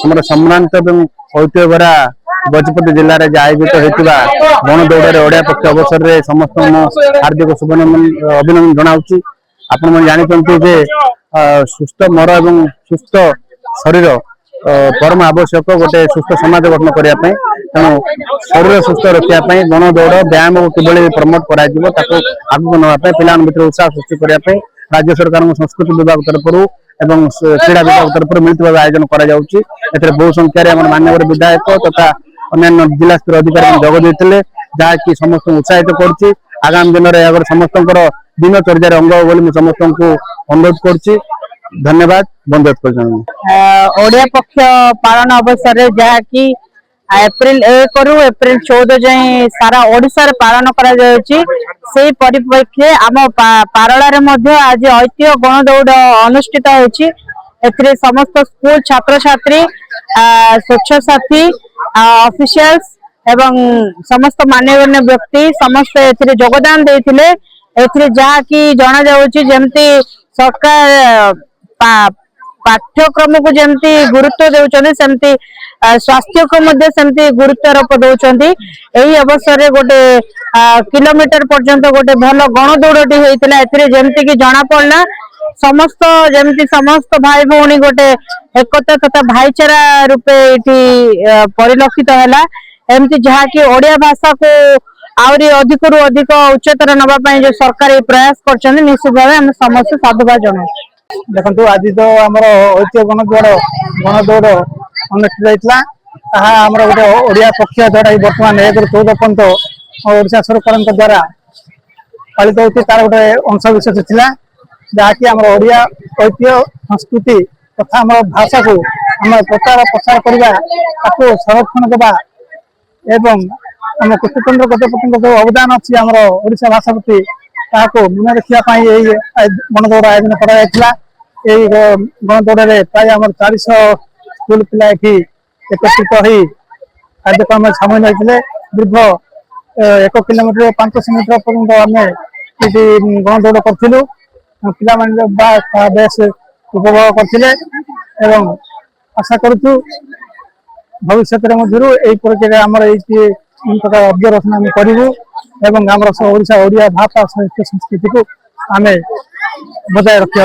ଆମର ସମ୍ଭ୍ରାନ୍ତ ଏବଂ ଐତିହ୍ୟଭରା ଗଜପତି ଜିଲ୍ଲାରେ ଆयोଜିତ होता गण दौड़ ओडिया पक्ष अवसर में समस्त हार्दिक अभिनंदन जनाऊँ। आपण मैंने जानते जे सुस्थ मर और सुस्थ शरीर परम आवश्यक गोटे सुस्थ समाज गठन करने तेणु शरीर सुस्थ रखापी गण दौड़ व्यायाम किभली प्रमोट कर आगे नापी पिला भर उत्साह सृष्टि करने राज्य सरकार संस्कृति विभाग तरफ एवं क्रीड़ा विभाग तरफ मिलता आयोजन कर बहु संख्यार माननीय विधायक तथा अन्य जिला स्तर अधिकारी जोग देते जहाँकि समस्त उत्साहित कर आगामी दिन में समस्त दिनचर्यार अंग बोली समस्त को अनुरोध कर धन्यवाद बंदे ओडिया पक्ष पालन अवसर जहाँकि एप्रिल 1 रु एप्रिल 14 जाए सारा ओडिशा रे पालन करा जाउची से परिप्रेक्षी आम पारला रे मध्य आज ऐतिह्य गण दौड़ अनुष्ठित होची। एथिरे समस्त स्कूल छात्र छात्री स्वच्छ साथी ऑफिशियल्स एवं समस्त मान्यगण्य व्यक्ति समस्त एथिरे योगदान देथिले। एथिरे जहा कि जाना जाउची जेमती सरकार पाठ्यक्रम को जमती गुरुत्व देउचंदी सेमती स्वास्थ्य को मध्य सेमती गुरुत्वारोप देउचंदी। एही अवसर रे गोटे किलोमीटर पर्यंत गोटे भल गण दौड़टी होइतिला। एथिरे जेमती कि जाना पड़ला समस्त जेमती समस्त भाई भौणी गोटे एकता तथा भाईचारा रूपे एठी परिलक्षित हैला। एमती जहा कि ओडिया भाषा को आउरी अधिक रु अधिक उच्चतर नबा पई जो सरकार प्रयास करछन निश्चित भाव हम समस्त साधुवाद जणाउ। देखो आज तो आम ऐतिह्य गण दौड़ अनुष्ठित होता गोटे ओडिया पक्ष द्वारा बर्तमान 1 ରୁ 14 पर्यंत ओडिशा सरकार द्वारा पालित होती तार गोटे अंशविशेष था जहाँकि आम ओडिया ऐतिह्य संस्कृति तथा आम भाषा को आम प्रचार प्रसार करवा संरक्षण देवा एवं आम कृष्णचंद्र गजपति जो अवदान अच्छी आम ओडिशा भाषा प्रति मन रखापी गण दौड़ आयोजन कर गण दौड़ प्राय आम 400 स्कूल पिला एकत्रित हो कार्यक्रम सामिल होते दीर्घ 1 किलोमीटर 500 मीटर पर्यंत आम गण दौड़ करूँ पिला बेस उपभोग करते आशा करूँ भविष्य यही प्रक्रिया आम प्रकार अब्जर्वेशन आम करूँ ओडिशा ओडिया भाषा साहित्य संस्कृति को आम बजाय रखा